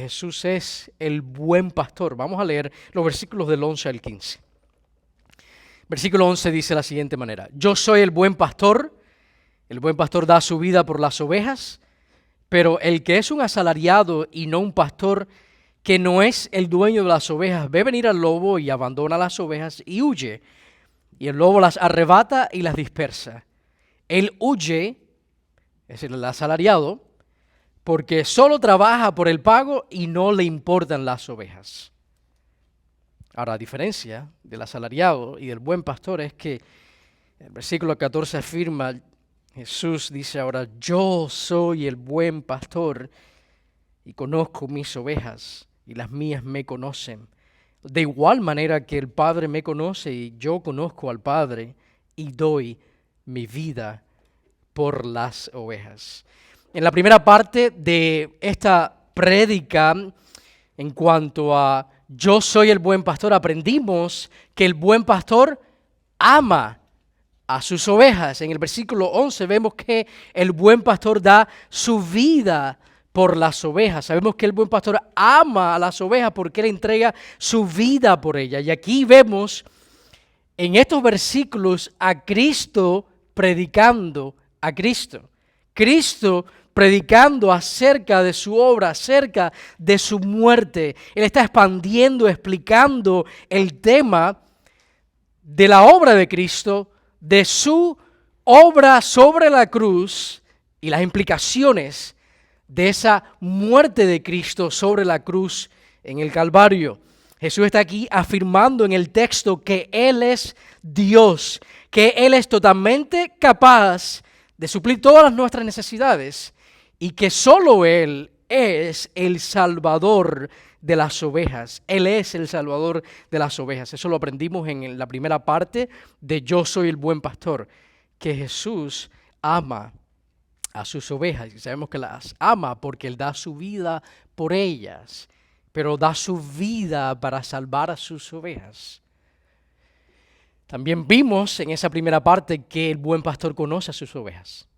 Jesús es el buen pastor. Vamos a leer los versículos del 11 al 15. Versículo 11 dice de la siguiente manera: Yo soy el buen pastor da su vida por las ovejas, pero el que es un asalariado y no un pastor, que no es el dueño de las ovejas, ve venir al lobo y abandona las ovejas y huye, y el lobo las arrebata y las dispersa. Él huye, es decir, el asalariado, porque solo trabaja por el pago y no le importan las ovejas. Ahora, a diferencia del asalariado y del buen pastor es que el versículo 14 afirma, Jesús dice ahora: yo soy el buen pastor y conozco mis ovejas y las mías me conocen. De igual manera que el Padre me conoce y yo conozco al Padre y doy mi vida por las ovejas. En la primera parte de esta prédica, en cuanto a yo soy el buen pastor, aprendimos que el buen pastor ama a sus ovejas. En el versículo 11 vemos que el buen pastor da su vida por las ovejas. Sabemos que el buen pastor ama a las ovejas porque él entrega su vida por ellas. Y aquí vemos en estos versículos a Cristo predicando a Cristo. Cristo predicando acerca de su obra, acerca de su muerte. Él está expandiendo, explicando el tema de la obra de Cristo, de su obra sobre la cruz y las implicaciones de esa muerte de Cristo sobre la cruz en el Calvario. Jesús está aquí afirmando en el texto que Él es Dios, que Él es totalmente capaz de suplir todas nuestras necesidades y que solo Él es el Salvador de las ovejas. Él es el Salvador de las ovejas. Eso lo aprendimos en la primera parte de Yo soy el buen pastor, que Jesús ama a sus ovejas y sabemos que las ama porque Él da su vida por ellas, pero da su vida para salvar a sus ovejas. También vimos en esa primera parte que el buen pastor conoce a sus ovejas.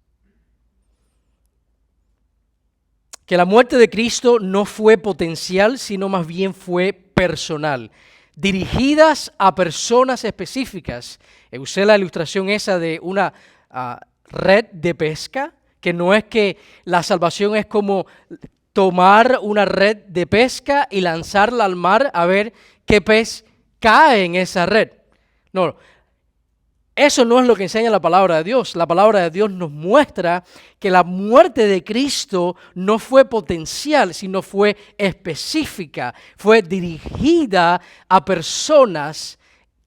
Que la muerte de Cristo no fue potencial, sino más bien fue personal, dirigidas a personas específicas. Usé la ilustración esa de una red de pesca, que no es que la salvación es como tomar una red de pesca y lanzarla al mar a ver qué pez cae en esa red. No, eso no es lo que enseña la palabra de Dios. La palabra de Dios nos muestra que la muerte de Cristo no fue potencial, sino fue específica, fue dirigida a personas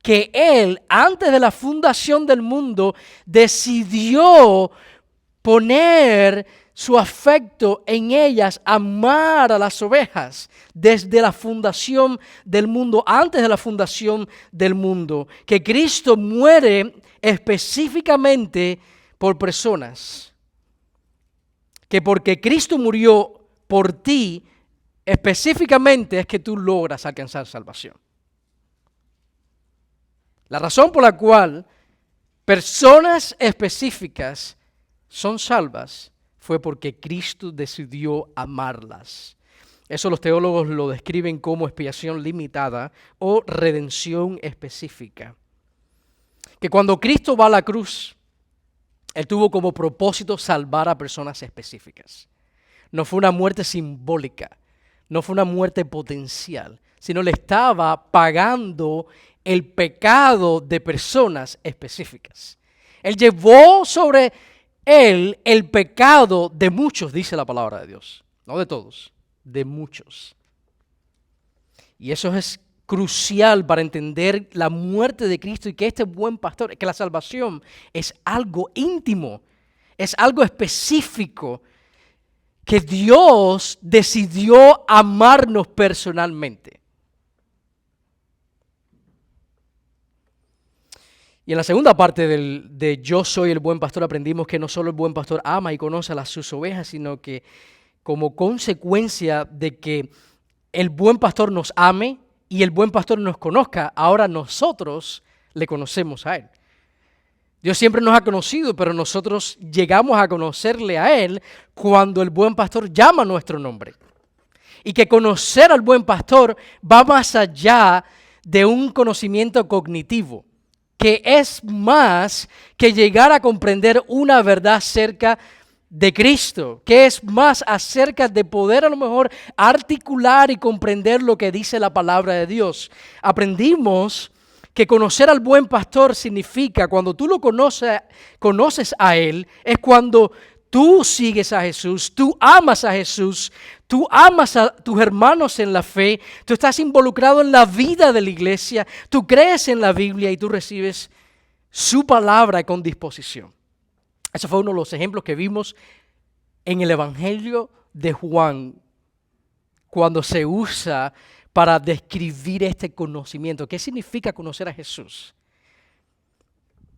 que Él, antes de la fundación del mundo, decidió poner su afecto en ellas, amar a las ovejas desde la fundación del mundo, antes de la fundación del mundo. Que Cristo muere específicamente por personas. Que porque Cristo murió por ti, específicamente es que tú logras alcanzar salvación. La razón por la cual personas específicas son salvas fue porque Cristo decidió amarlas. Eso los teólogos lo describen como expiación limitada o redención específica. Que cuando Cristo va a la cruz, Él tuvo como propósito salvar a personas específicas. No fue una muerte simbólica, no fue una muerte potencial, sino le estaba pagando el pecado de personas específicas. Él llevó sobre Él el pecado de muchos, dice la palabra de Dios. No de todos, de muchos. Y eso es crucial para entender la muerte de Cristo y que este buen pastor, que la salvación es algo íntimo, es algo específico, que Dios decidió amarnos personalmente. Y en la segunda parte de Yo soy el buen pastor aprendimos que no solo el buen pastor ama y conoce a sus ovejas, sino que como consecuencia de que el buen pastor nos ame y el buen pastor nos conozca, ahora nosotros le conocemos a Él. Dios siempre nos ha conocido, pero nosotros llegamos a conocerle a Él cuando el buen pastor llama nuestro nombre. Y que conocer al buen pastor va más allá de un conocimiento cognitivo, que es más que llegar a comprender una verdad acerca de Cristo, que es más acerca de poder a lo mejor articular y comprender lo que dice la palabra de Dios. Aprendimos que conocer al buen pastor significa, cuando tú lo conoces a Él, es cuando tú sigues a Jesús, tú amas a Jesús, tú amas a tus hermanos en la fe, tú estás involucrado en la vida de la iglesia, tú crees en la Biblia y tú recibes su palabra con disposición. Ese fue uno de los ejemplos que vimos en el Evangelio de Juan, cuando se usa para describir este conocimiento. ¿Qué significa conocer a Jesús?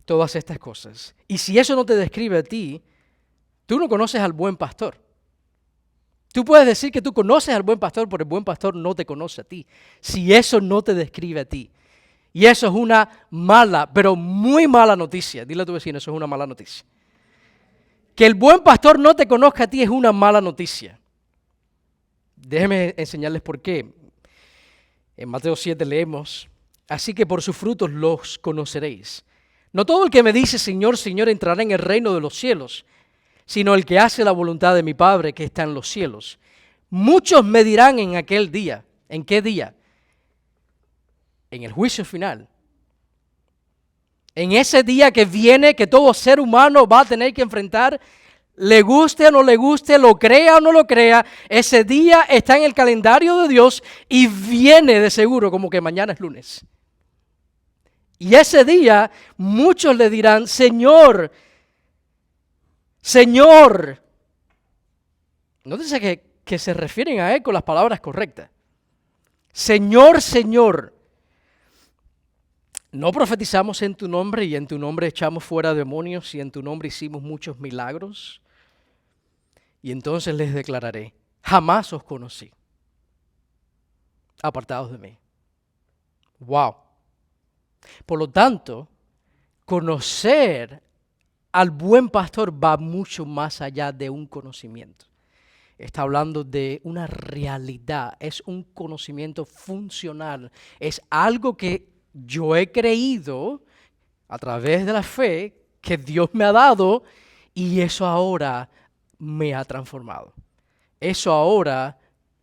Todas estas cosas. Y si eso no te describe a ti, tú no conoces al buen pastor. Tú puedes decir que tú conoces al buen pastor, pero el buen pastor no te conoce a ti. Si eso no te describe a ti. Y eso es una mala, pero muy mala noticia. Dile a tu vecino, eso es una mala noticia. Que el buen pastor no te conozca a ti es una mala noticia. Déjenme enseñarles por qué. En Mateo 7 leemos, así que por sus frutos los conoceréis. No todo el que me dice Señor, Señor entrará en el reino de los cielos, sino el que hace la voluntad de mi Padre que está en los cielos. Muchos me dirán en aquel día. ¿En qué día? En el juicio final. En ese día que viene, que todo ser humano va a tener que enfrentar, le guste o no le guste, lo crea o no lo crea, ese día está en el calendario de Dios y viene de seguro como que mañana es lunes. Y ese día muchos le dirán, Señor, Señor. Nótese que se refieren a Él con las palabras correctas. Señor, Señor. ¿No profetizamos en tu nombre y en tu nombre echamos fuera demonios y en tu nombre hicimos muchos milagros? Y entonces les declararé, jamás os conocí, apartados de mí. ¡Wow! Por lo tanto, conocer al buen pastor va mucho más allá de un conocimiento. Está hablando de una realidad, es un conocimiento funcional, es algo que yo he creído a través de la fe que Dios me ha dado y eso ahora me ha transformado. Eso ahora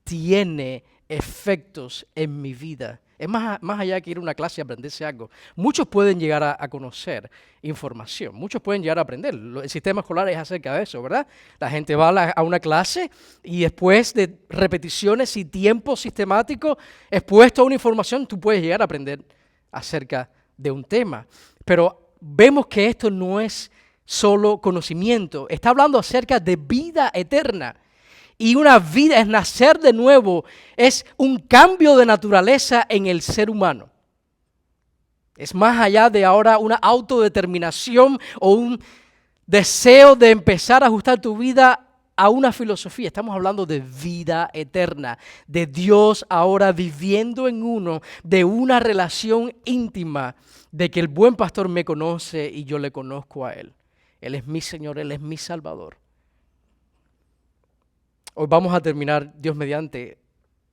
tiene efectos en mi vida. Es más allá que ir a una clase y aprenderse algo. Muchos pueden llegar a conocer información, muchos pueden llegar a aprender. El sistema escolar es acerca de eso, ¿verdad? La gente va a una clase y después de repeticiones y tiempo sistemático expuesto a una información, tú puedes llegar a aprender acerca de un tema. Pero vemos que esto no es solo conocimiento, está hablando acerca de vida eterna. Y una vida es nacer de nuevo, es un cambio de naturaleza en el ser humano. Es más allá de ahora una autodeterminación o un deseo de empezar a ajustar tu vida a una filosofía. Estamos hablando de vida eterna, de Dios ahora viviendo en uno, de una relación íntima, de que el buen pastor me conoce y yo le conozco a Él. Él es mi Señor, Él es mi Salvador. Hoy vamos a terminar, Dios mediante,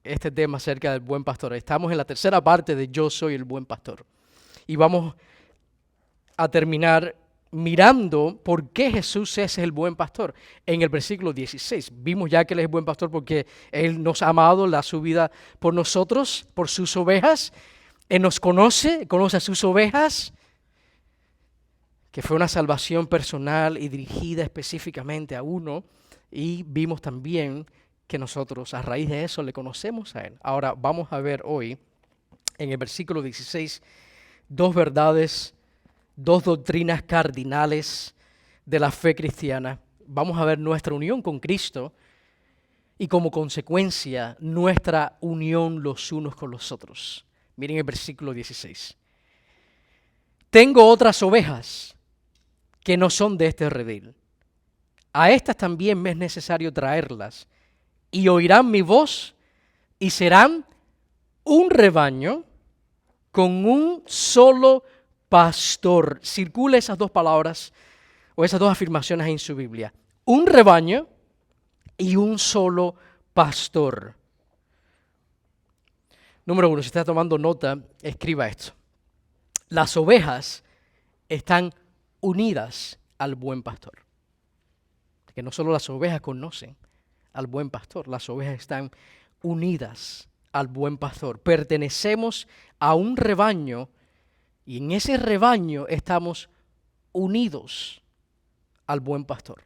este tema acerca del buen pastor. Estamos en la tercera parte de Yo soy el buen pastor. Y vamos a terminar mirando por qué Jesús es el buen pastor. En el versículo 16 vimos ya que Él es el buen pastor porque Él nos ha amado, la su vida por nosotros, por sus ovejas. Él nos conoce a sus ovejas, que fue una salvación personal y dirigida específicamente a uno. Y vimos también que nosotros a raíz de eso le conocemos a Él. Ahora vamos a ver hoy en el versículo 16 dos verdades, dos doctrinas cardinales de la fe cristiana. Vamos a ver nuestra unión con Cristo y como consecuencia nuestra unión los unos con los otros. Miren el versículo 16. Tengo otras ovejas que no son de este redil. A estas también me es necesario traerlas, y oirán mi voz, y serán un rebaño con un solo pastor. Circula esas dos palabras, o esas dos afirmaciones en su Biblia. Un rebaño y un solo pastor. Número 1, si está tomando nota, escriba esto. Las ovejas están unidas al buen pastor. Que no solo las ovejas conocen al buen pastor, las ovejas están unidas al buen pastor. Pertenecemos a un rebaño y en ese rebaño estamos unidos al buen pastor.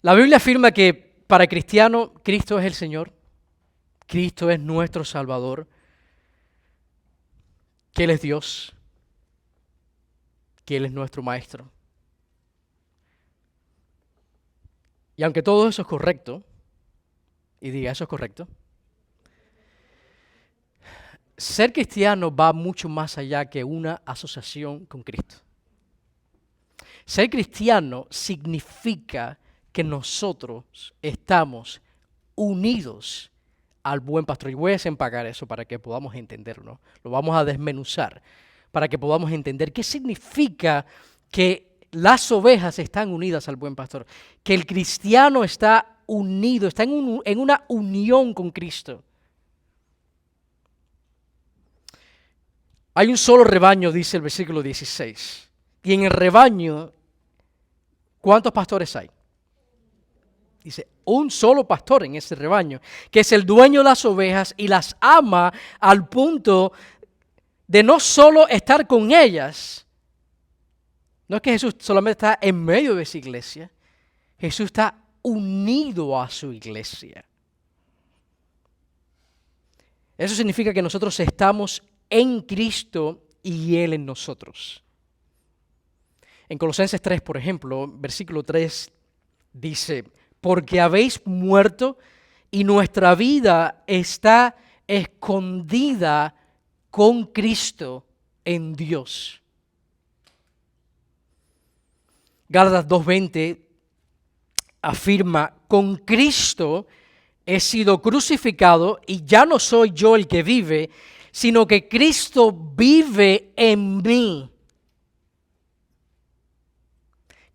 La Biblia afirma que para el cristiano Cristo es el Señor, Cristo es nuestro Salvador, que Él es Dios, que Él es nuestro Maestro. Y aunque todo eso es correcto, y diga eso es correcto, ser cristiano va mucho más allá que una asociación con Cristo. Ser cristiano significa que nosotros estamos unidos al buen pastor. Y voy a desempacar eso para que podamos entenderlo. Lo vamos a desmenuzar para que podamos entender qué significa que las ovejas están unidas al buen pastor, que el cristiano está unido, está en una unión con Cristo. Hay un solo rebaño, dice el versículo 16, y en el rebaño, ¿cuántos pastores hay? Dice, un solo pastor en ese rebaño, que es el dueño de las ovejas y las ama al punto de no solo estar con ellas. No es que Jesús solamente está en medio de esa iglesia, Jesús está unido a su iglesia. Eso significa que nosotros estamos en Cristo y Él en nosotros. En Colosenses 3, por ejemplo, versículo 3 dice, porque habéis muerto y nuestra vida está escondida con Cristo en Dios. Gálatas 2:20 afirma, con Cristo he sido crucificado y ya no soy yo el que vive, sino que Cristo vive en mí.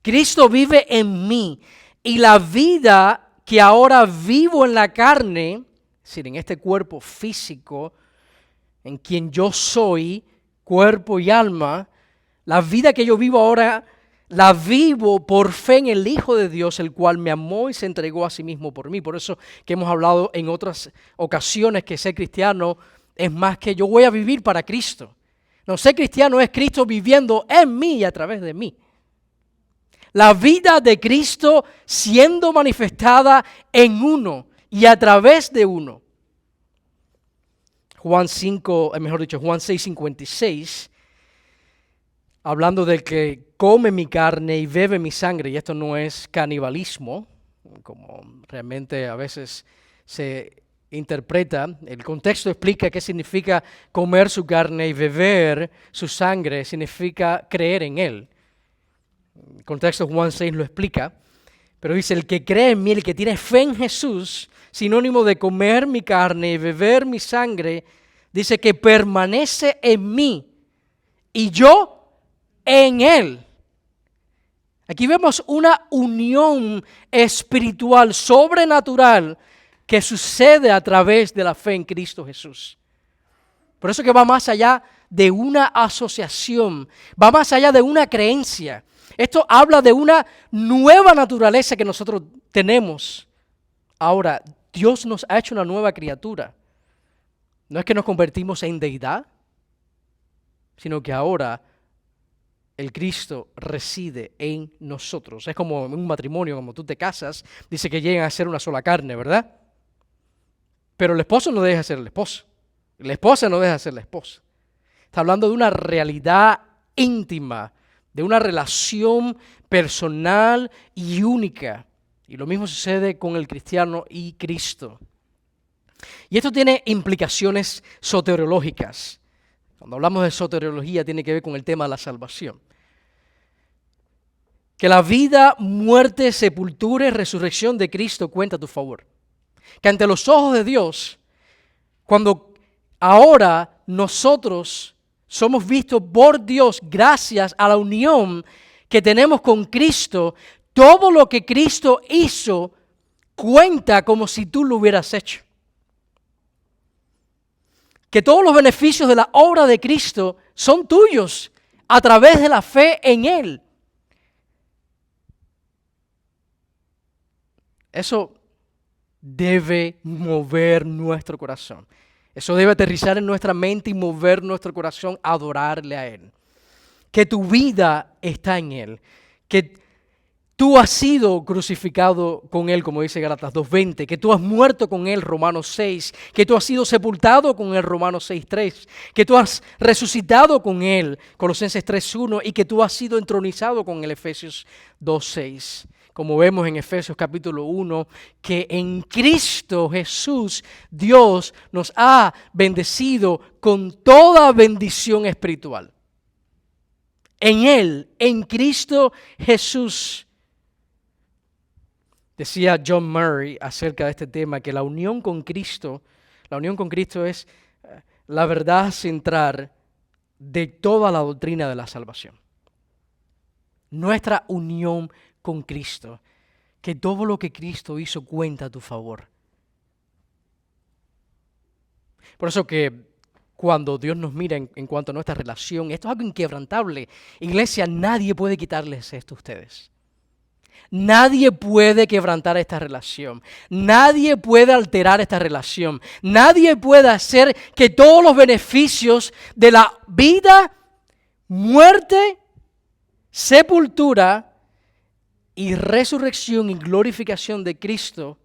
Cristo vive en mí y la vida que ahora vivo en la carne, es decir, en este cuerpo físico, en quien yo soy, cuerpo y alma, la vida que yo vivo ahora la vivo por fe en el Hijo de Dios, el cual me amó y se entregó a sí mismo por mí. Por eso que hemos hablado en otras ocasiones que ser cristiano es más que yo voy a vivir para Cristo. No, ser cristiano es Cristo viviendo en mí y a través de mí. La vida de Cristo siendo manifestada en uno y a través de uno. Juan 6:56, hablando del que come mi carne y bebe mi sangre, y esto no es canibalismo, como realmente a veces se interpreta, el contexto explica qué significa comer su carne y beber su sangre, significa creer en Él. El contexto de Juan 6 lo explica, pero dice, el que cree en mí, el que tiene fe en Jesús, sinónimo de comer mi carne y beber mi sangre, dice que permanece en mí y yo en Él. Aquí vemos una unión espiritual, sobrenatural, que sucede a través de la fe en Cristo Jesús. Por eso que va más allá de una asociación, va más allá de una creencia. Esto habla de una nueva naturaleza que nosotros tenemos. Ahora, Dios nos ha hecho una nueva criatura. No es que nos convertimos en deidad, sino que ahora el Cristo reside en nosotros. Es como en un matrimonio, como tú te casas, dice que llegan a ser una sola carne, ¿verdad? Pero el esposo no deja de ser el esposo. La esposa no deja de ser la esposa. Está hablando de una realidad íntima, de una relación personal y única. Y lo mismo sucede con el cristiano y Cristo. Y esto tiene implicaciones soteriológicas. Cuando hablamos de soteriología tiene que ver con el tema de la salvación. Que la vida, muerte, sepultura y resurrección de Cristo cuenta a tu favor. Que ante los ojos de Dios, cuando ahora nosotros somos vistos por Dios gracias a la unión que tenemos con Cristo, todo lo que Cristo hizo cuenta como si tú lo hubieras hecho. que todos los beneficios de la obra de Cristo son tuyos a través de la fe en Él. Eso debe mover nuestro corazón. Eso debe aterrizar en nuestra mente y mover nuestro corazón a adorarle a Él. Que tu vida está en Él. Que tú has sido crucificado con Él, como dice Gálatas 2:20. Que tú has muerto con Él, Romanos 6. Que tú has sido sepultado con Él, Romanos 6:3. Que tú has resucitado con Él, Colosenses 3:1. Y que tú has sido entronizado con Él, Efesios 2:6. Como vemos en Efesios capítulo 1, que en Cristo Jesús Dios nos ha bendecido con toda bendición espiritual. En Él, en Cristo Jesús. Decía John Murray acerca de este tema que la unión con Cristo es la verdad central de toda la doctrina de la salvación. Nuestra unión con Cristo, que todo lo que Cristo hizo cuenta a tu favor. Por eso que cuando Dios nos mira en cuanto a nuestra relación, esto es algo inquebrantable. Iglesia, nadie puede quitarles esto a ustedes. Nadie puede quebrantar esta relación. Nadie puede alterar esta relación. Nadie puede hacer que todos los beneficios de la vida, muerte, sepultura y resurrección y glorificación de Cristo,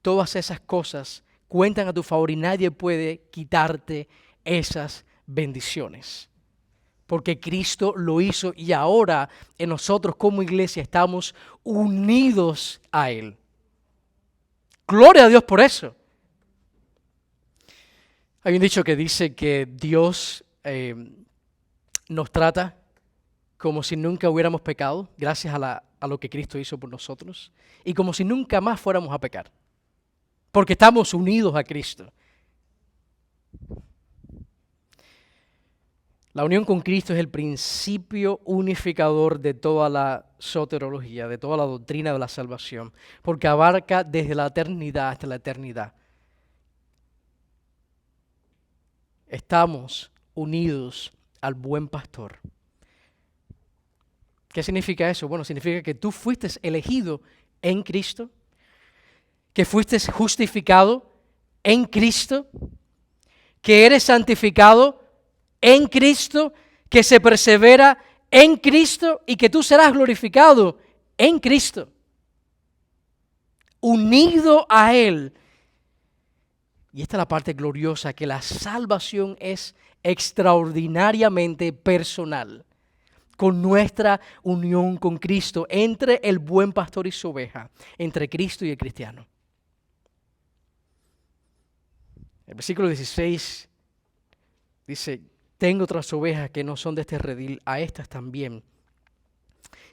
todas esas cosas cuentan a tu favor y nadie puede quitarte esas bendiciones. Porque Cristo lo hizo y ahora en nosotros como iglesia estamos unidos a Él. Gloria a Dios por eso. Hay un dicho que dice que Dios nos trata como si nunca hubiéramos pecado, gracias a lo que Cristo hizo por nosotros, y como si nunca más fuéramos a pecar, porque estamos unidos a Cristo. La unión con Cristo es el principio unificador de toda la soterología, de toda la doctrina de la salvación, porque abarca desde la eternidad hasta la eternidad. Estamos unidos al buen pastor. ¿Qué significa eso? Bueno, significa que tú fuiste elegido en Cristo, que fuiste justificado en Cristo, que eres santificado en Cristo, que se persevera en Cristo y que tú serás glorificado en Cristo. Unido a Él. Y esta es la parte gloriosa, que la salvación es extraordinariamente personal. Con nuestra unión con Cristo, entre el buen pastor y su oveja, entre Cristo y el cristiano. El versículo 16 dice: tengo otras ovejas que no son de este redil, a estas también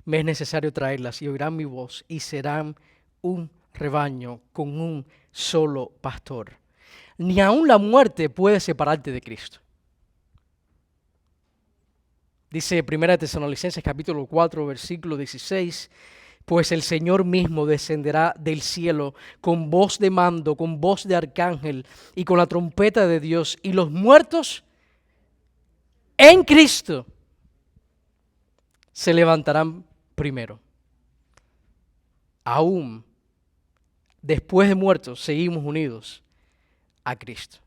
me es necesario traerlas, y oirán mi voz, y serán un rebaño con un solo pastor. Ni aun la muerte puede separarte de Cristo. Dice 1 Tesalonicenses capítulo 4, versículo 16, pues el Señor mismo descenderá del cielo con voz de mando, con voz de arcángel y con la trompeta de Dios, y los muertos en Cristo se levantarán primero. Aún después de muertos seguimos unidos a Cristo.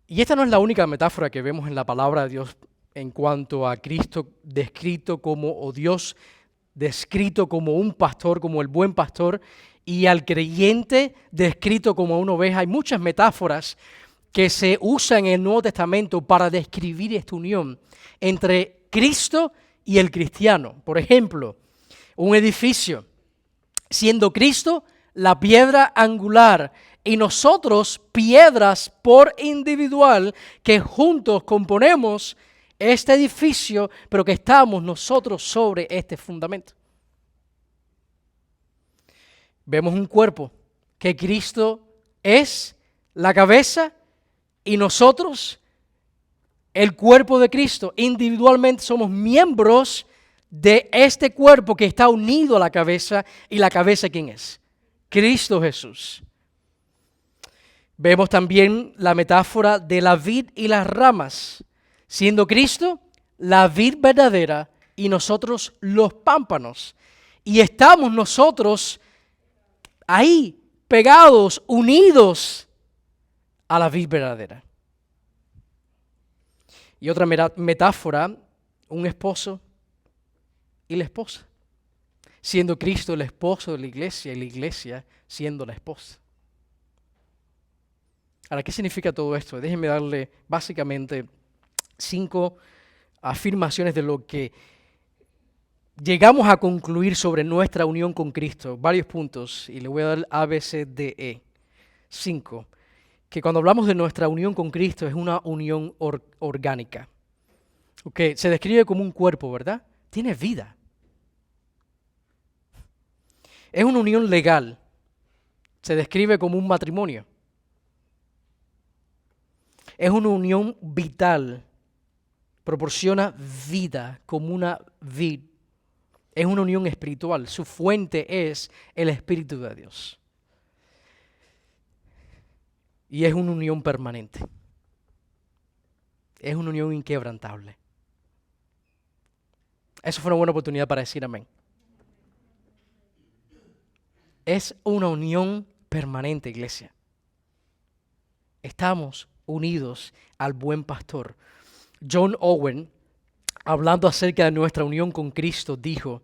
Y esta no es la única metáfora que vemos en la palabra de Dios en cuanto a Cristo descrito como, o Dios descrito como un pastor, como el buen pastor, y al creyente descrito como una oveja. Hay muchas metáforas que se usan en el Nuevo Testamento para describir esta unión entre Cristo y el cristiano. Por ejemplo, un edificio, siendo Cristo la piedra angular, y nosotros piedras por individual que juntos componemos este edificio, pero que estamos nosotros sobre este fundamento. Vemos un cuerpo que Cristo es la cabeza y nosotros, el cuerpo de Cristo, individualmente somos miembros de este cuerpo que está unido a la cabeza. ¿Y la cabeza quién es? Cristo Jesús. Vemos también la metáfora de la vid y las ramas, siendo Cristo la vid verdadera y nosotros los pámpanos. Y estamos nosotros ahí, pegados, unidos a la vid verdadera. Y otra metáfora, un esposo y la esposa, siendo Cristo el esposo de la iglesia y la iglesia siendo la esposa. Ahora, ¿qué significa todo esto? Déjenme darle básicamente 5 afirmaciones de lo que llegamos a concluir sobre nuestra unión con Cristo. Varios puntos, y le voy a dar A, B, C, D, E. 5. Que cuando hablamos de nuestra unión con Cristo es una unión orgánica. Okay. Se describe como un cuerpo, ¿verdad? Tiene vida. Es una unión legal. Se describe como un matrimonio. Es una unión vital. Proporciona vida como una vid. Es una unión espiritual. Su fuente es el Espíritu de Dios. Y es una unión permanente. Es una unión inquebrantable. Eso fue una buena oportunidad para decir amén. Es una unión permanente, iglesia. Estamos unidos al buen pastor. John Owen, hablando acerca de nuestra unión con Cristo, dijo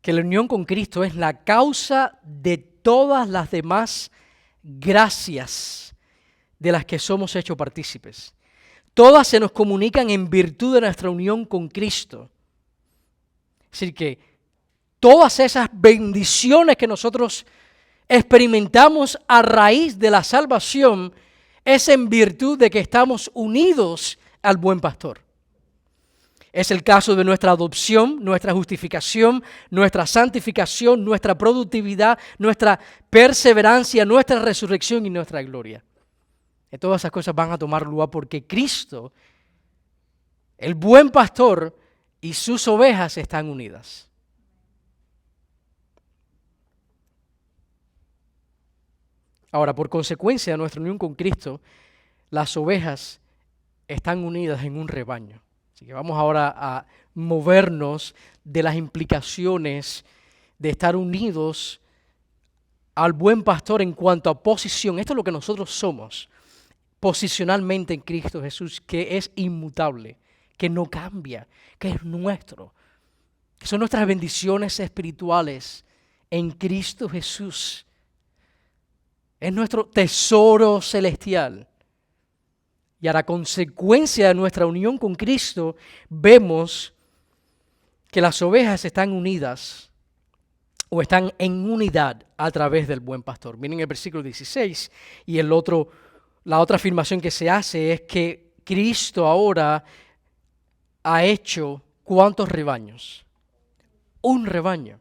que la unión con Cristo es la causa de todas las demás gracias de las que somos hechos partícipes. Todas se nos comunican en virtud de nuestra unión con Cristo. Es decir, que todas esas bendiciones que nosotros experimentamos a raíz de la salvación es en virtud de que estamos unidos al buen pastor. Es el caso de nuestra adopción, nuestra justificación, nuestra santificación, nuestra productividad, nuestra perseverancia, nuestra resurrección y nuestra gloria. Y todas esas cosas van a tomar lugar porque Cristo, el buen pastor, y sus ovejas están unidas. Ahora, por consecuencia de nuestra unión con Cristo, las ovejas están unidas en un rebaño. Así que vamos ahora a movernos de las implicaciones de estar unidos al buen pastor en cuanto a posición. Esto es lo que nosotros somos posicionalmente en Cristo Jesús, que es inmutable, que no cambia, que es nuestro, que son nuestras bendiciones espirituales en Cristo Jesús. Es nuestro tesoro celestial. Y a la consecuencia de nuestra unión con Cristo, vemos que las ovejas están unidas o están en unidad a través del buen pastor. Miren el versículo 16 y la otra afirmación que se hace es que Cristo ahora ha hecho ¿cuántos rebaños? Un rebaño.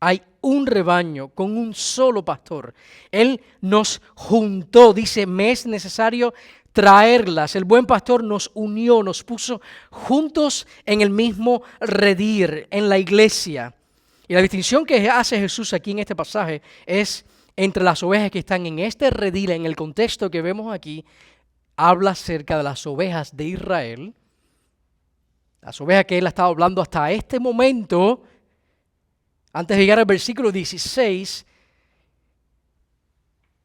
Hay un rebaño con un solo pastor. Él nos juntó, dice, me es necesario traerlas. El buen pastor nos unió, nos puso juntos en el mismo redil, en la iglesia. Y la distinción que hace Jesús aquí en este pasaje es entre las ovejas que están en este redil, en el contexto que vemos aquí, habla acerca de las ovejas de Israel, las ovejas que él ha estado hablando hasta este momento. Antes de llegar al versículo 16,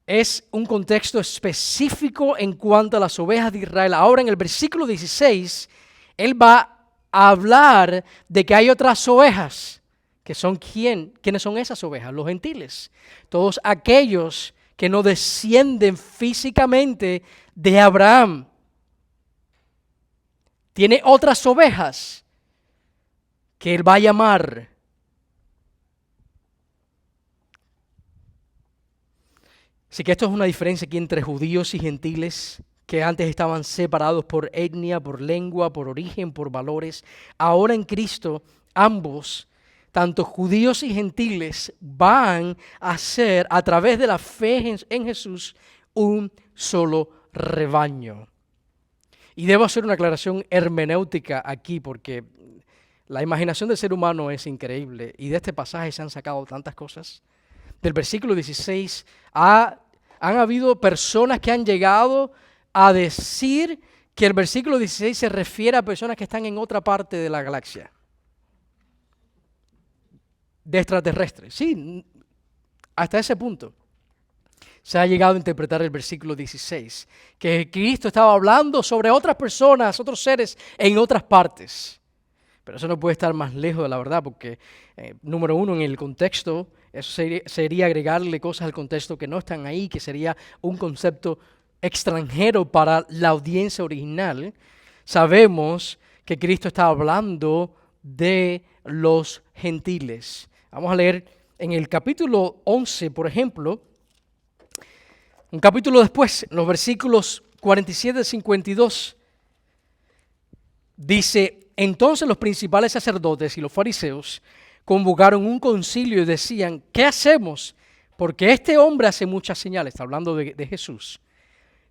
es un contexto específico en cuanto a las ovejas de Israel. Ahora en el versículo 16, él va a hablar de que hay otras ovejas, que son ¿quiénes son esas ovejas? Los gentiles. Todos aquellos que no descienden físicamente de Abraham. Tiene otras ovejas que él va a llamar. Así que esto es una diferencia aquí entre judíos y gentiles que antes estaban separados por etnia, por lengua, por origen, por valores. Ahora en Cristo, ambos, tanto judíos y gentiles, van a ser, a través de la fe en Jesús, un solo rebaño. Y debo hacer una aclaración hermenéutica aquí porque la imaginación del ser humano es increíble y de este pasaje se han sacado tantas cosas. Del versículo 16 a Han habido personas que han llegado a decir que el versículo 16 se refiere a personas que están en otra parte de la galaxia. De extraterrestres. Sí, hasta ese punto se ha llegado a interpretar el versículo 16, que Cristo estaba hablando sobre otras personas, otros seres en otras partes. Pero eso no puede estar más lejos de la verdad, porque, número uno, en el contexto, eso sería agregarle cosas al contexto que no están ahí, que sería un concepto extranjero para la audiencia original. Sabemos que Cristo está hablando de los gentiles. Vamos a leer en el capítulo 11, por ejemplo, un capítulo después, en los versículos 47 y 52, dice: entonces los principales sacerdotes y los fariseos convocaron un concilio y decían: ¿qué hacemos? Porque este hombre hace muchas señales. Está hablando de Jesús.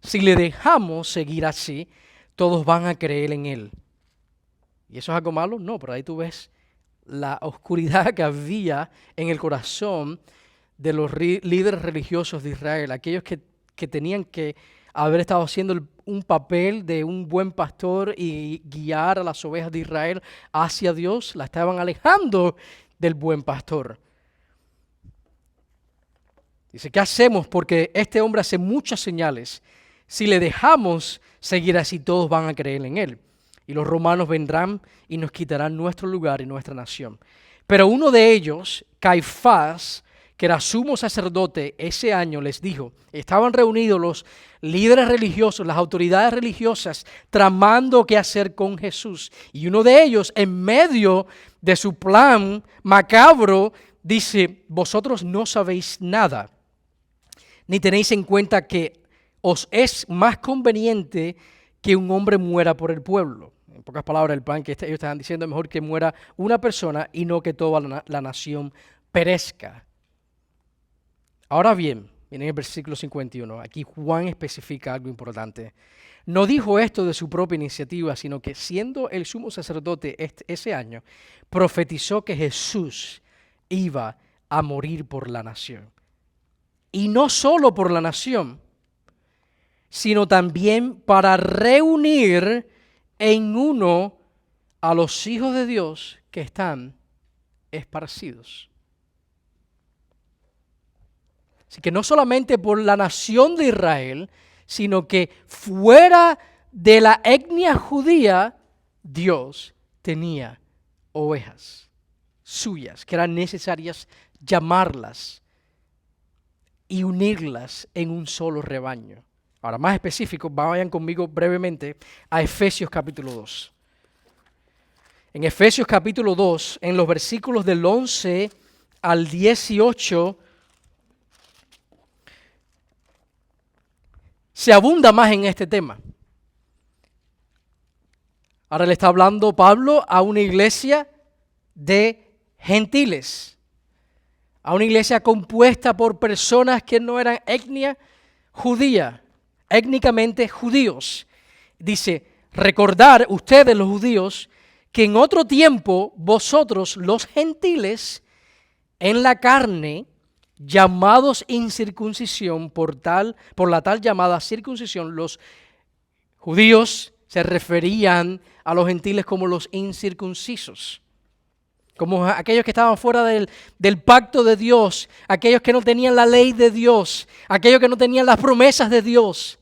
Si le dejamos seguir así, todos van a creer en él. ¿Y eso es algo malo? No, pero ahí tú ves la oscuridad que había en el corazón de los líderes religiosos de Israel, aquellos que tenían que haber estado haciendo un papel de un buen pastor y guiar a las ovejas de Israel hacia Dios, la estaban alejando del buen pastor. Dice: ¿qué hacemos? Porque este hombre hace muchas señales. Si le dejamos seguir así, todos van a creer en él. Y los romanos vendrán y nos quitarán nuestro lugar y nuestra nación. Pero uno de ellos, Caifás, que era sumo sacerdote ese año, les dijo, estaban reunidos los líderes religiosos, las autoridades religiosas, tramando qué hacer con Jesús. Y uno de ellos, en medio de su plan macabro, dice: vosotros no sabéis nada, ni tenéis en cuenta que os es más conveniente que un hombre muera por el pueblo. En pocas palabras, el plan que ellos estaban diciendo: es mejor que muera una persona y no que toda la nación perezca. Ahora bien, miren el versículo 51, aquí Juan especifica algo importante. No dijo esto de su propia iniciativa, sino que siendo el sumo sacerdote ese año, profetizó que Jesús iba a morir por la nación. Y no solo por la nación, sino también para reunir en uno a los hijos de Dios que están esparcidos. Así que no solamente por la nación de Israel, sino que fuera de la etnia judía, Dios tenía ovejas suyas, que eran necesarias llamarlas y unirlas en un solo rebaño. Ahora, más específico, vayan conmigo brevemente a Efesios capítulo 2. En Efesios capítulo 2, en los versículos del 11 al 18, se abunda más en este tema. Ahora le está hablando Pablo a una iglesia de gentiles, a una iglesia compuesta por personas que no eran etnia judía, étnicamente judíos. Dice: recordar ustedes los judíos que en otro tiempo vosotros los gentiles en la carne, llamados incircuncisión por la tal llamada circuncisión, los judíos se referían a los gentiles como los incircuncisos, como aquellos que estaban fuera del pacto de Dios, aquellos que no tenían la ley de Dios, aquellos que no tenían las promesas de Dios.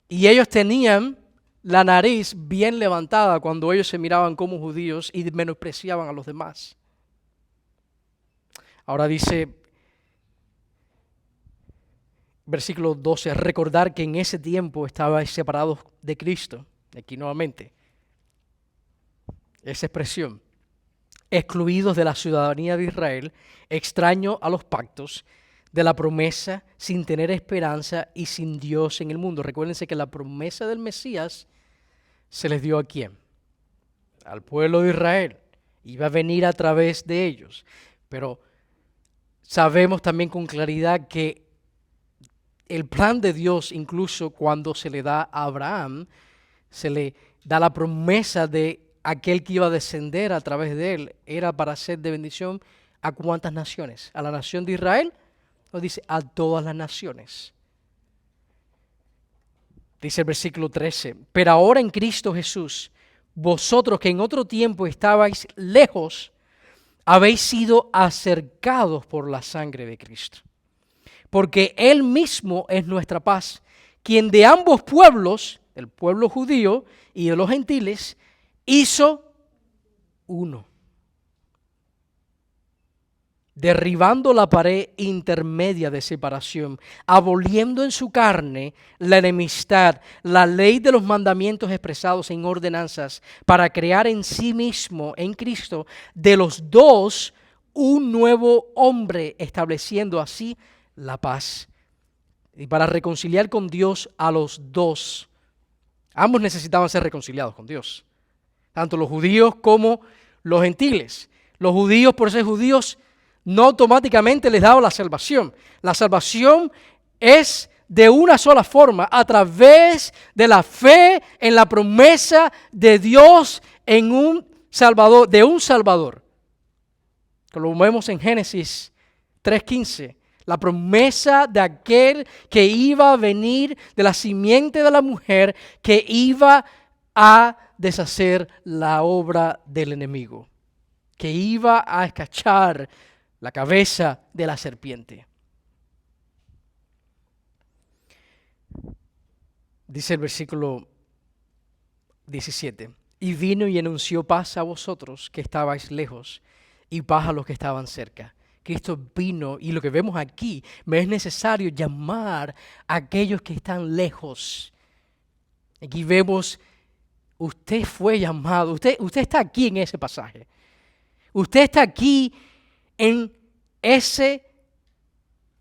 Y ellos tenían la nariz bien levantada cuando ellos se miraban como judíos y menospreciaban a los demás. Ahora dice, versículo 12, recordar que en ese tiempo estabais separados de Cristo. Aquí nuevamente, esa expresión, excluidos de la ciudadanía de Israel, extraños a los pactos, de la promesa, sin tener esperanza y sin Dios en el mundo. Recuérdense que la promesa del Mesías se les dio ¿a quién? Al pueblo de Israel. Iba a venir a través de ellos. Pero sabemos también con claridad que el plan de Dios, incluso cuando se le da a Abraham, se le da la promesa de aquel que iba a descender a través de él, era para ser de bendición a cuántas naciones, a la nación de Israel No dice a todas las naciones. Dice el versículo 13, pero ahora en Cristo Jesús, vosotros que en otro tiempo estabais lejos, habéis sido acercados por la sangre de Cristo. Porque Él mismo es nuestra paz, quien de ambos pueblos, el pueblo judío y de los gentiles, hizo uno, derribando la pared intermedia de separación, aboliendo en su carne la enemistad, la ley de los mandamientos expresados en ordenanzas, para crear en sí mismo, en Cristo, de los dos, un nuevo hombre, estableciendo así la paz. Y para reconciliar con Dios a los dos. Ambos necesitaban ser reconciliados con Dios, tanto los judíos como los gentiles. Los judíos, por ser judíos, no automáticamente les daba la salvación. La salvación es de una sola forma, a través de la fe en la promesa de Dios en un Salvador, de un Salvador. Lo vemos en Génesis 3:15. La promesa de aquel que iba a venir de la simiente de la mujer, que iba a deshacer la obra del enemigo, que iba a escachar la cabeza de la serpiente. Dice el versículo 17, y vino y anunció paz a vosotros que estabais lejos, y paz a los que estaban cerca. Cristo vino, y lo que vemos aquí, me es necesario llamar a aquellos que están lejos. Aquí vemos, usted fue llamado, usted está aquí en ese pasaje. Usted está aquí en ese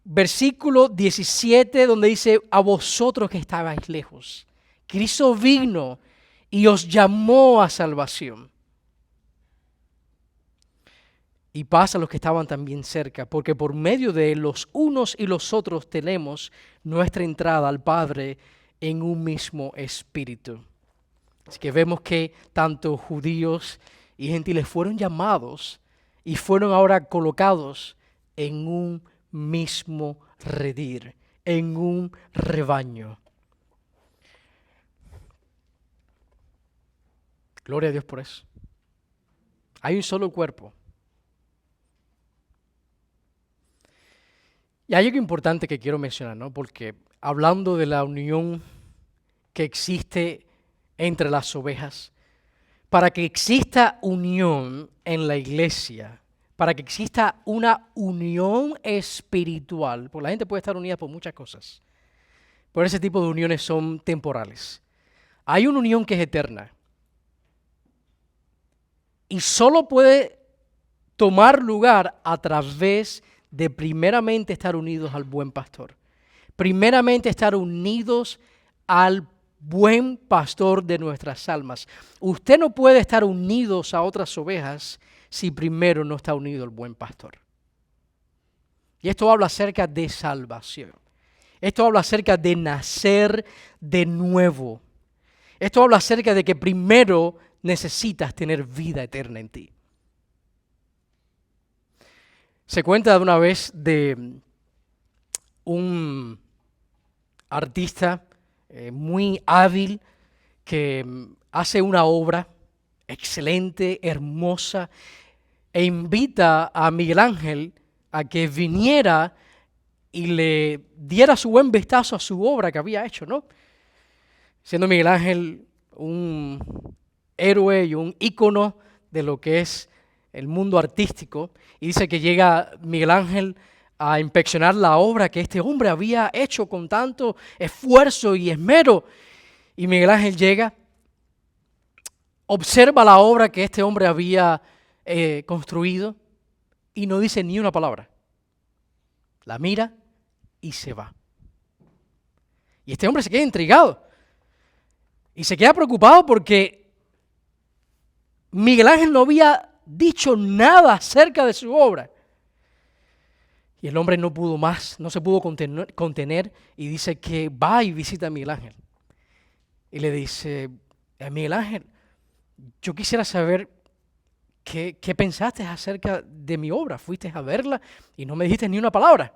versículo 17 donde dice, a vosotros que estabais lejos. Cristo vino y os llamó a salvación. Y paz a los que estaban también cerca, porque por medio de él los unos y los otros tenemos nuestra entrada al Padre en un mismo espíritu. Así que vemos que tanto judíos y gentiles fueron llamados y fueron ahora colocados en un mismo redil, en un rebaño. Gloria a Dios por eso. Hay un solo cuerpo. Y hay algo importante que quiero mencionar, ¿no? Porque hablando de la unión que existe entre las ovejas, para que exista unión en la iglesia, para que exista una unión espiritual, porque la gente puede estar unida por muchas cosas, pero ese tipo de uniones son temporales. Hay una unión que es eterna y solo puede tomar lugar a través de primeramente estar unidos al buen pastor, primeramente estar unidos al buen pastor de nuestras almas. Usted no puede estar unidos a otras ovejas si primero no está unido al buen pastor. Y esto habla acerca de salvación. Esto habla acerca de nacer de nuevo. Esto habla acerca de que primero necesitas tener vida eterna en ti. Se cuenta de una vez de un artista muy hábil que hace una obra excelente, hermosa, e invita a Miguel Ángel a que viniera y le diera su buen vistazo a su obra que había hecho, ¿no? Siendo Miguel Ángel un héroe y un ícono de lo que es el mundo artístico, y dice que llega Miguel Ángel a inspeccionar la obra que este hombre había hecho con tanto esfuerzo y esmero. Y Miguel Ángel llega, observa la obra que este hombre había construido y no dice ni una palabra. La mira y se va. Y este hombre se queda intrigado y se queda preocupado porque Miguel Ángel no había dicho nada acerca de su obra. Y el hombre no pudo más, no se pudo contener y dice que va y visita a Miguel Ángel. Y le dice, Miguel Ángel, yo quisiera saber qué pensaste acerca de mi obra. Fuiste a verla y no me dijiste ni una palabra.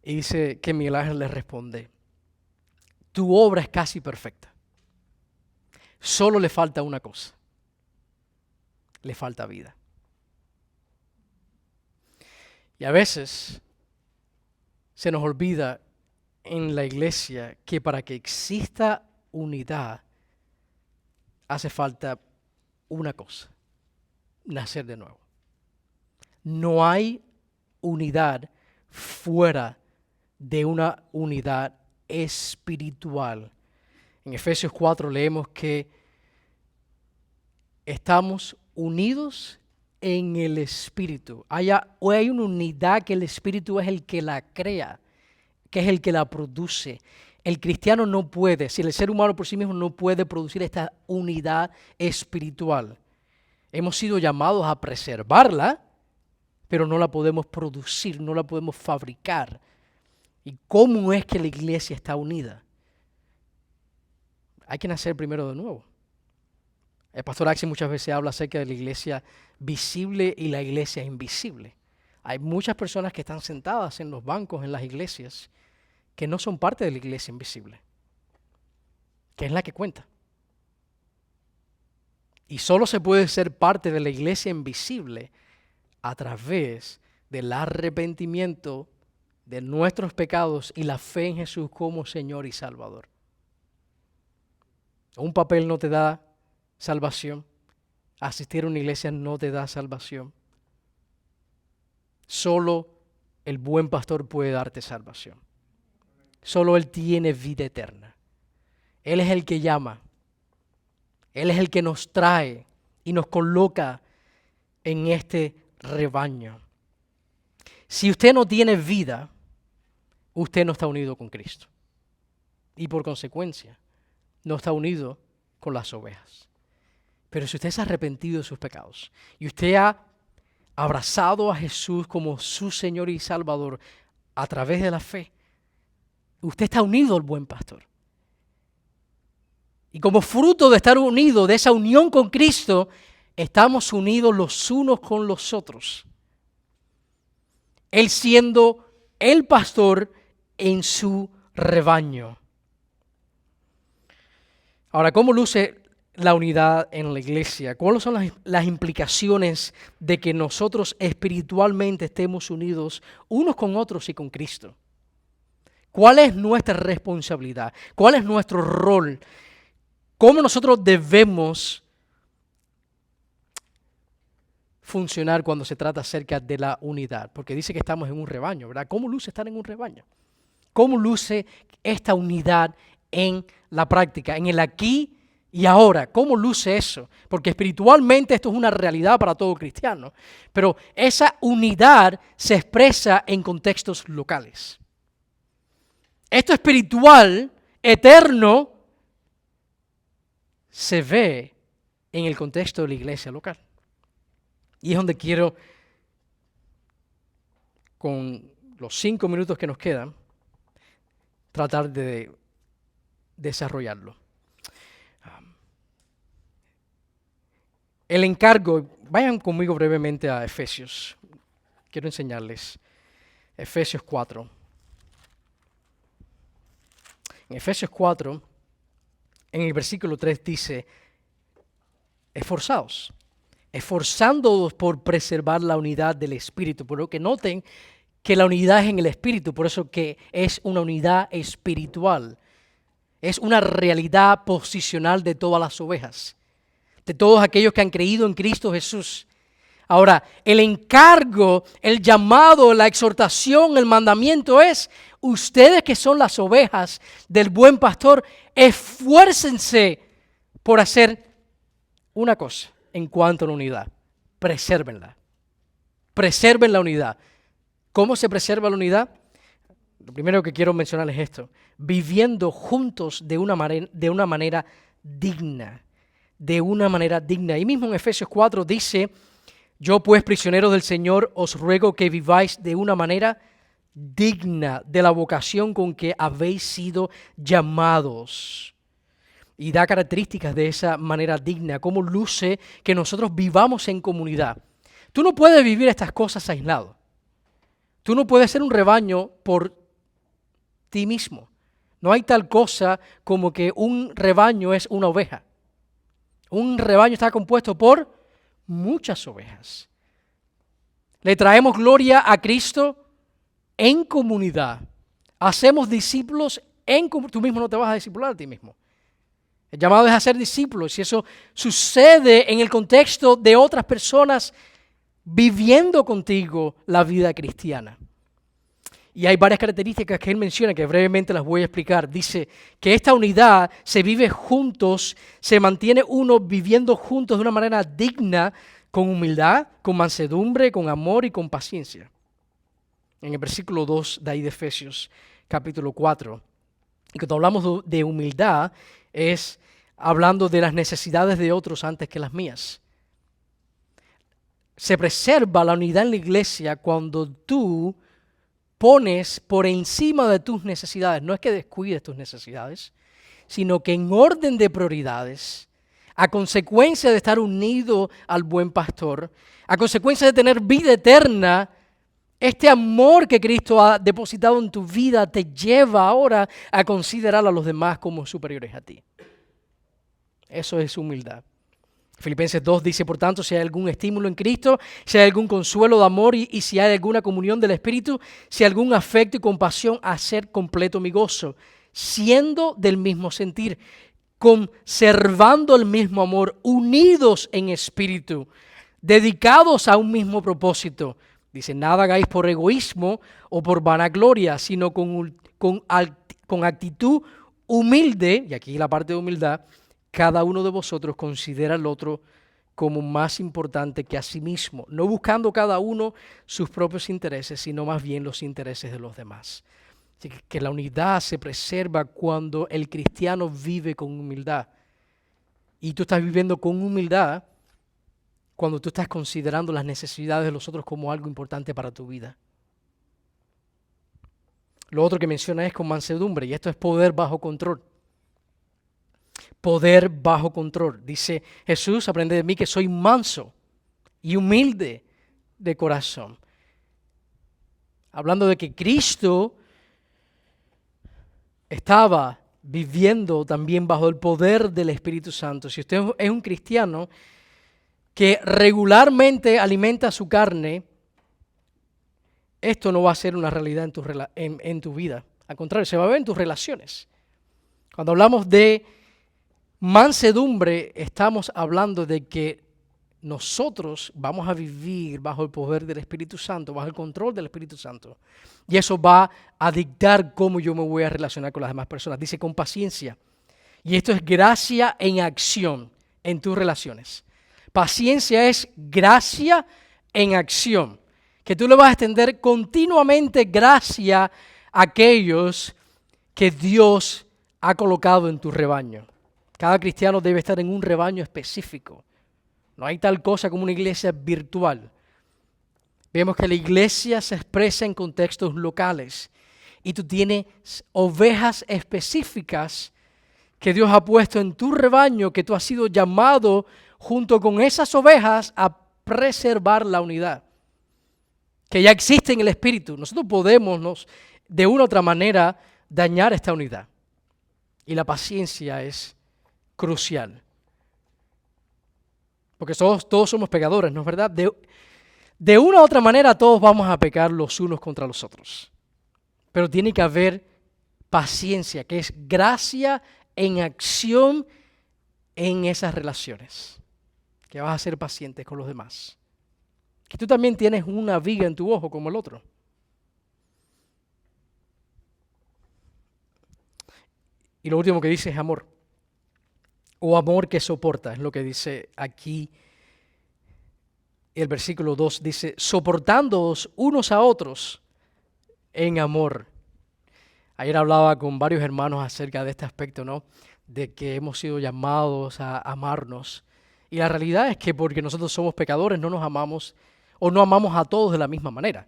Y dice que Miguel Ángel le responde, tu obra es casi perfecta. Solo le falta una cosa. Le falta vida. Y a veces se nos olvida en la iglesia que para que exista unidad hace falta una cosa, nacer de nuevo. No hay unidad fuera de una unidad espiritual. En Efesios 4 leemos que estamos unidos en el Espíritu. Hay una unidad que el Espíritu es el que la crea, que es el que la produce. El cristiano no puede, si el ser humano por sí mismo no puede producir esta unidad espiritual. Hemos sido llamados a preservarla, pero no la podemos producir, no la podemos fabricar. ¿Y cómo es que la iglesia está unida? Hay que nacer primero de nuevo. El pastor Axel muchas veces habla acerca de la iglesia visible y la iglesia invisible. Hay muchas personas que están sentadas en los bancos en las iglesias que no son parte de la iglesia invisible, que es la que cuenta. Y solo se puede ser parte de la iglesia invisible a través del arrepentimiento de nuestros pecados y la fe en Jesús como Señor y Salvador. Un papel no te da salvación. Asistir a una iglesia no te da salvación. Solo el buen pastor puede darte salvación. Solo Él tiene vida eterna. Él es el que llama. Él es el que nos trae y nos coloca en este rebaño. Si usted no tiene vida, usted no está unido con Cristo. Y por consecuencia, no está unido con las ovejas. Pero si usted se ha arrepentido de sus pecados y usted ha abrazado a Jesús como su Señor y Salvador a través de la fe, usted está unido al buen pastor. Y como fruto de estar unido, de esa unión con Cristo, estamos unidos los unos con los otros. Él siendo el pastor en su rebaño. Ahora, ¿cómo luce la unidad en la iglesia? ¿Cuáles son las implicaciones de que nosotros espiritualmente estemos unidos unos con otros y con Cristo? ¿Cuál es nuestra responsabilidad? ¿Cuál es nuestro rol? ¿Cómo nosotros debemos funcionar cuando se trata acerca de la unidad? Porque dice que estamos en un rebaño, ¿verdad? ¿Cómo luce estar en un rebaño? ¿Cómo luce esta unidad en la práctica, en el aquí y ahora? ¿Cómo luce eso? Porque espiritualmente esto es una realidad para todo cristiano, pero esa unidad se expresa en contextos locales. Esto espiritual, eterno, se ve en el contexto de la iglesia local. Y es donde quiero, con los 5 minutos que nos quedan, tratar de desarrollarlo. El encargo, vayan conmigo brevemente a Efesios. Quiero enseñarles Efesios 4. En Efesios 4, en el versículo 3 dice, esforzándoos por preservar la unidad del Espíritu. Por lo que noten que la unidad es en el Espíritu, por eso que es una unidad espiritual. Es una realidad posicional de todas las ovejas, de todos aquellos que han creído en Cristo Jesús. Ahora, el encargo, el llamado, la exhortación, el mandamiento es, ustedes que son las ovejas del buen pastor, esfuércense por hacer una cosa en cuanto a la unidad. Presérvenla. Preserven la unidad. ¿Cómo se preserva la unidad? Lo primero que quiero mencionar es esto. Viviendo juntos de una manera digna. De una manera digna. Ahí mismo en Efesios 4 dice, yo pues, prisionero del Señor, os ruego que viváis de una manera digna de la vocación con que habéis sido llamados. Y da características de esa manera digna, cómo luce que nosotros vivamos en comunidad. Tú no puedes vivir estas cosas aislado. Tú no puedes ser un rebaño por ti mismo. No hay tal cosa como que un rebaño es una oveja. Un rebaño está compuesto por muchas ovejas. Le traemos gloria a Cristo en comunidad. Hacemos discípulos en comunidad. Tú mismo no te vas a discipular a ti mismo. El llamado es a ser discípulos y eso sucede en el contexto de otras personas viviendo contigo la vida cristiana. Y hay varias características que él menciona que brevemente las voy a explicar. Dice que esta unidad se vive juntos, se mantiene uno viviendo juntos de una manera digna, con humildad, con mansedumbre, con amor y con paciencia. En el versículo 2 de ahí de Efesios, capítulo 4. Y cuando hablamos de humildad, es hablando de las necesidades de otros antes que las mías. Se preserva la unidad en la iglesia cuando tú pones por encima de tus necesidades, no es que descuides tus necesidades, sino que en orden de prioridades, a consecuencia de estar unido al buen pastor, a consecuencia de tener vida eterna, este amor que Cristo ha depositado en tu vida te lleva ahora a considerar a los demás como superiores a ti. Eso es humildad. Filipenses 2 dice, por tanto, si hay algún estímulo en Cristo, si hay algún consuelo de amor y si hay alguna comunión del Espíritu, si hay algún afecto y compasión, hacer completo mi gozo, siendo del mismo sentir, conservando el mismo amor, unidos en espíritu, dedicados a un mismo propósito. Dice, nada hagáis por egoísmo o por vanagloria, sino con actitud humilde, y aquí la parte de humildad, cada uno de vosotros considera al otro como más importante que a sí mismo, no buscando cada uno sus propios intereses, sino más bien los intereses de los demás. Así que la unidad se preserva cuando el cristiano vive con humildad. Y tú estás viviendo con humildad cuando tú estás considerando las necesidades de los otros como algo importante para tu vida. Lo otro que menciona es con mansedumbre, y esto es poder bajo control. Poder bajo control. Dice Jesús, aprende de mí que soy manso y humilde de corazón. Hablando de que Cristo estaba viviendo también bajo el poder del Espíritu Santo. Si usted es un cristiano que regularmente alimenta su carne, esto no va a ser una realidad en tu vida. Al contrario, se va a ver en tus relaciones. Cuando hablamos de mansedumbre, estamos hablando de que nosotros vamos a vivir bajo el poder del Espíritu Santo, bajo el control del Espíritu Santo. Y eso va a dictar cómo yo me voy a relacionar con las demás personas. Dice con paciencia. Y esto es gracia en acción en tus relaciones. Paciencia es gracia en acción. Que tú le vas a extender continuamente gracia a aquellos que Dios ha colocado en tu rebaño. Cada cristiano debe estar en un rebaño específico. No hay tal cosa como una iglesia virtual. Vemos que la iglesia se expresa en contextos locales y tú tienes ovejas específicas que Dios ha puesto en tu rebaño, que tú has sido llamado junto con esas ovejas a preservar la unidad, que ya existe en el Espíritu. Nosotros podemos de una u otra manera dañar esta unidad y la paciencia es crucial. Porque todos somos pecadores, ¿no es verdad? De una u otra manera todos vamos a pecar los unos contra los otros. Pero tiene que haber paciencia, que es gracia en acción en esas relaciones. Que vas a ser paciente con los demás. Que tú también tienes una viga en tu ojo como el otro. Y lo último que dice es amor. O amor que soporta, es lo que dice aquí. El versículo 2 dice, soportándoos unos a otros en amor. Ayer hablaba con varios hermanos acerca de este aspecto, ¿no? De que hemos sido llamados a amarnos. Y la realidad es que porque nosotros somos pecadores no nos amamos o no amamos a todos de la misma manera.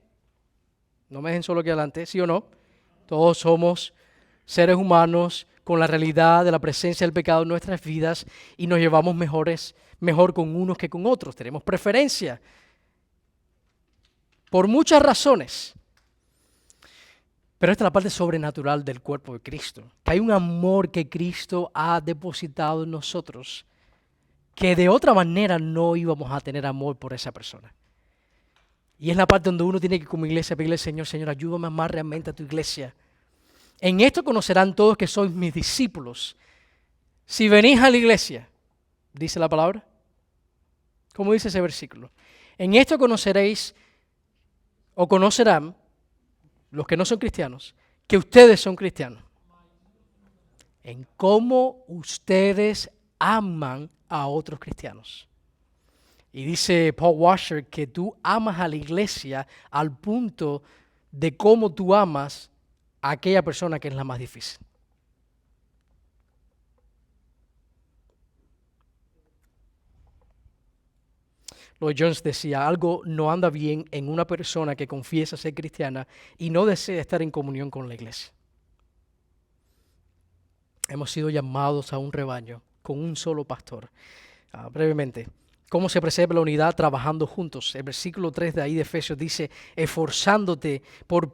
No me dejen solo aquí adelante, ¿sí o no? Todos somos seres humanos con la realidad de la presencia del pecado en nuestras vidas y nos llevamos mejor con unos que con otros. Tenemos preferencia por muchas razones. Pero esta es la parte sobrenatural del cuerpo de Cristo. Que hay un amor que Cristo ha depositado en nosotros, que de otra manera no íbamos a tener amor por esa persona. Y es la parte donde uno tiene que como iglesia pedirle al Señor, Señor, ayúdame a amar realmente a tu iglesia. En esto conocerán todos que sois mis discípulos. Si venís a la iglesia, dice la palabra, ¿cómo dice ese versículo? En esto conoceréis o conocerán los que no son cristianos, que ustedes son cristianos. En cómo ustedes aman a otros cristianos. Y dice Paul Washer que tú amas a la iglesia al punto de cómo tú amas a aquella persona que es la más difícil. Lloyd Jones decía, algo no anda bien en una persona que confiesa ser cristiana y no desea estar en comunión con la iglesia. Hemos sido llamados a un rebaño con un solo pastor. Brevemente, ¿cómo se preserva la unidad? Trabajando juntos. El versículo 3 de ahí de Efesios dice, esforzándote por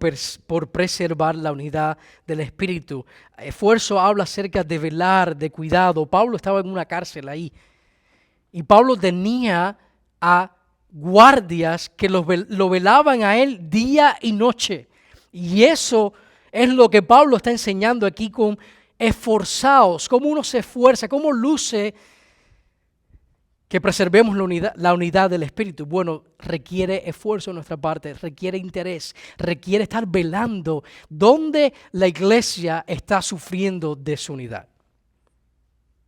preservar la unidad del Espíritu. Esfuerzo habla acerca de velar, de cuidado. Pablo estaba en una cárcel ahí y Pablo tenía a guardias que lo velaban a él día y noche. Y eso es lo que Pablo está enseñando aquí con esforzaos, cómo uno se esfuerza, cómo luce que preservemos la unidad del Espíritu. Bueno, requiere esfuerzo de nuestra parte, requiere interés, requiere estar velando donde la iglesia está sufriendo desunidad.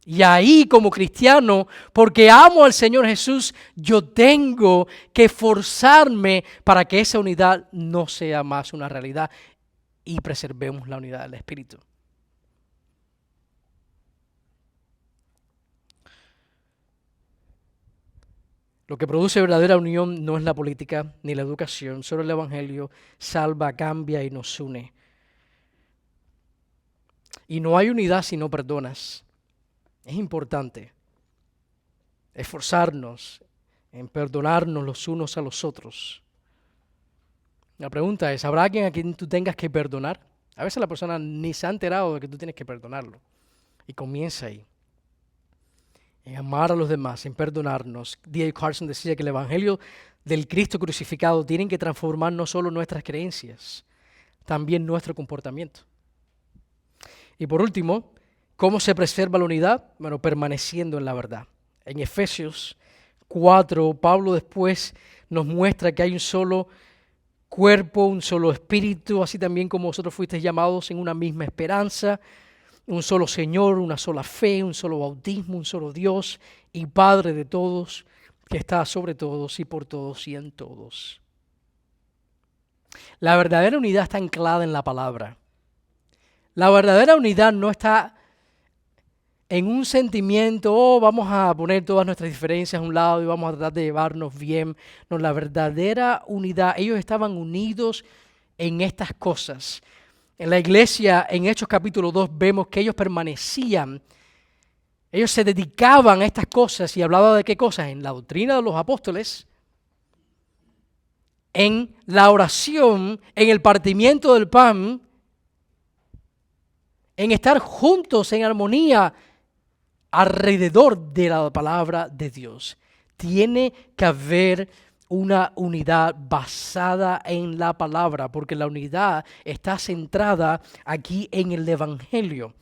Y ahí como cristiano, porque amo al Señor Jesús, yo tengo que esforzarme para que esa unidad no sea más una realidad y preservemos la unidad del Espíritu. Lo que produce verdadera unión no es la política ni la educación, solo el Evangelio salva, cambia y nos une. Y no hay unidad si no perdonas. Es importante esforzarnos en perdonarnos los unos a los otros. La pregunta es, ¿habrá alguien a quien tú tengas que perdonar? A veces la persona ni se ha enterado de que tú tienes que perdonarlo. Y comienza ahí. En amar a los demás, en perdonarnos. D.A. Carson decía que el Evangelio del Cristo crucificado tiene que transformar no solo nuestras creencias, también nuestro comportamiento. Y por último, ¿cómo se preserva la unidad? Bueno, permaneciendo en la verdad. En Efesios 4, Pablo después nos muestra que hay un solo cuerpo, un solo espíritu, así también como vosotros fuisteis llamados en una misma esperanza, un solo Señor, una sola fe, un solo bautismo, un solo Dios y Padre de todos, que está sobre todos y por todos y en todos. La verdadera unidad está anclada en la palabra. La verdadera unidad no está en un sentimiento, vamos a poner todas nuestras diferencias a un lado y vamos a tratar de llevarnos bien. No, la verdadera unidad, ellos estaban unidos en estas cosas. En la iglesia, en Hechos capítulo 2, vemos que ellos permanecían, ellos se dedicaban a estas cosas y hablaba de qué cosas, en la doctrina de los apóstoles, en la oración, en el partimiento del pan, en estar juntos en armonía alrededor de la palabra de Dios. Tiene que haber una unidad basada en la palabra, porque la unidad está centrada aquí en el Evangelio.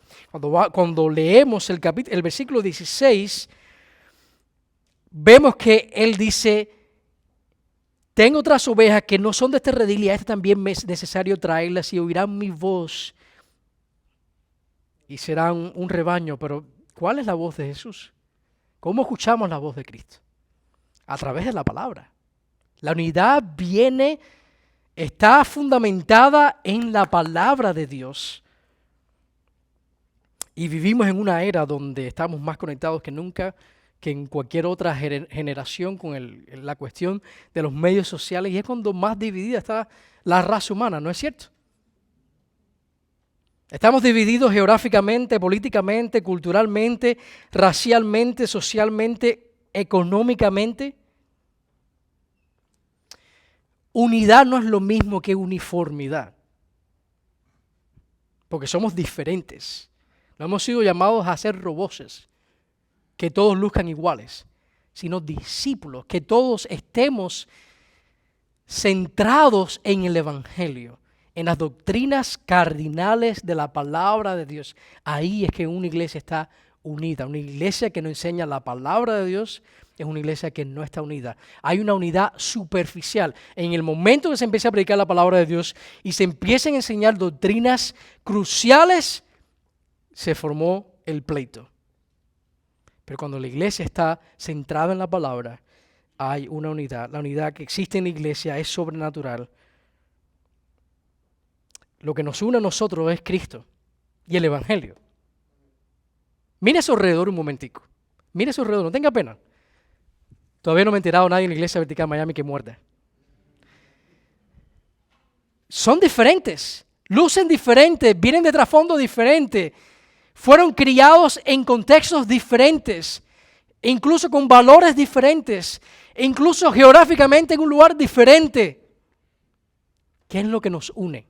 Cuando leemos el versículo 16, vemos que él dice, tengo otras ovejas que no son de este redil y a estas también me es necesario traerlas y oirán mi voz y serán un rebaño. Pero ¿cuál es la voz de Jesús? ¿Cómo escuchamos la voz de Cristo? A través de la palabra. La unidad está fundamentada en la palabra de Dios. Y vivimos en una era donde estamos más conectados que nunca, que en cualquier otra generación con la cuestión de los medios sociales, y es cuando más dividida está la raza humana, ¿no es cierto? Estamos divididos geográficamente, políticamente, culturalmente, racialmente, socialmente, económicamente. Unidad no es lo mismo que uniformidad. porque somos diferentes. No hemos sido llamados a ser roboces, que todos luzcan iguales, sino discípulos, que todos estemos centrados en el Evangelio, en las doctrinas cardinales de la palabra de Dios. Ahí es que una iglesia está unida. Una iglesia que no enseña la palabra de Dios es una iglesia que no está unida. Hay una unidad superficial. En el momento que se empieza a predicar la palabra de Dios y se empiezan a enseñar doctrinas cruciales, se formó el pleito. Pero cuando la iglesia está centrada en la palabra, hay una unidad. La unidad que existe en la iglesia es sobrenatural. Lo que nos une a nosotros es Cristo y el Evangelio. Mire a su alrededor un momentico. Mire a su alrededor, no tenga pena. Todavía no me ha enterado nadie en la iglesia vertical Miami que muerda. Son diferentes, lucen diferentes, vienen de trasfondo diferente, fueron criados en contextos diferentes, incluso con valores diferentes, incluso geográficamente en un lugar diferente. ¿Qué es lo que nos une?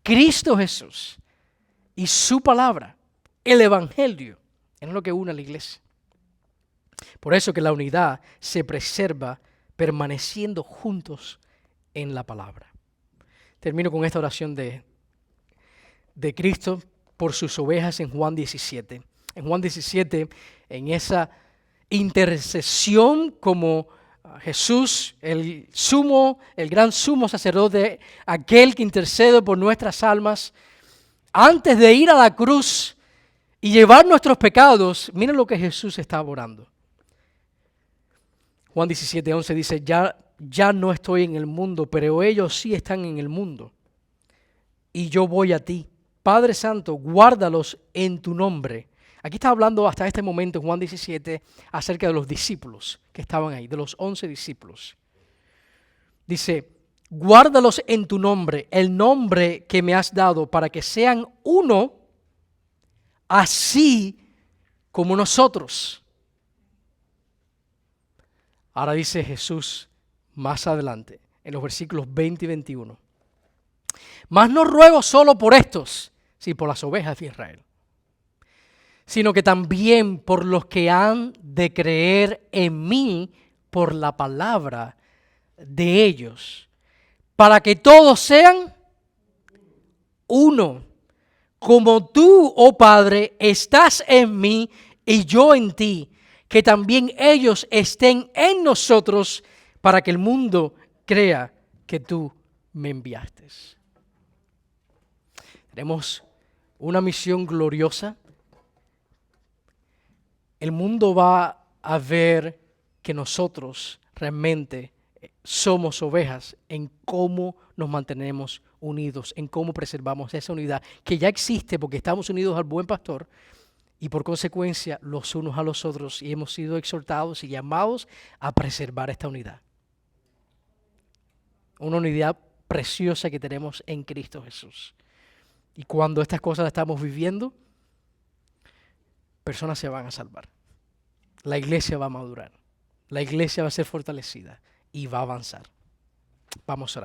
Cristo Jesús y su palabra, el Evangelio, es lo que une a la iglesia. Por eso que la unidad se preserva permaneciendo juntos en la palabra. Termino con esta oración de Cristo por sus ovejas en Juan 17. En Juan 17, en esa intercesión como Jesús, el gran sumo sacerdote, aquel que intercede por nuestras almas, antes de ir a la cruz y llevar nuestros pecados, miren lo que Jesús está orando. Juan 17:11 dice, ya no estoy en el mundo, pero ellos sí están en el mundo. Y yo voy a ti. Padre Santo, guárdalos en tu nombre. Aquí está hablando hasta este momento, Juan 17, acerca de los discípulos que estaban ahí, de los 11 discípulos. Dice, guárdalos en tu nombre, el nombre que me has dado, para que sean uno, así como nosotros. Ahora dice Jesús más adelante, en los versículos 20 y 21. Mas no ruego solo por estos, sí, por las ovejas de Israel, sino que también por los que han de creer en mí por la palabra de ellos, para que todos sean uno, como tú, oh Padre, estás en mí y yo en ti, que también ellos estén en nosotros, para que el mundo crea que tú me enviaste. Tenemos una misión gloriosa. El mundo va a ver que nosotros realmente somos ovejas en cómo nos mantenemos unidos, en cómo preservamos esa unidad que ya existe porque estamos unidos al buen pastor y por consecuencia los unos a los otros y hemos sido exhortados y llamados a preservar esta unidad. Una unidad preciosa que tenemos en Cristo Jesús. Y cuando estas cosas las estamos viviendo, personas se van a salvar. La iglesia va a madurar. La iglesia va a ser fortalecida y va a avanzar. Vamos a orar.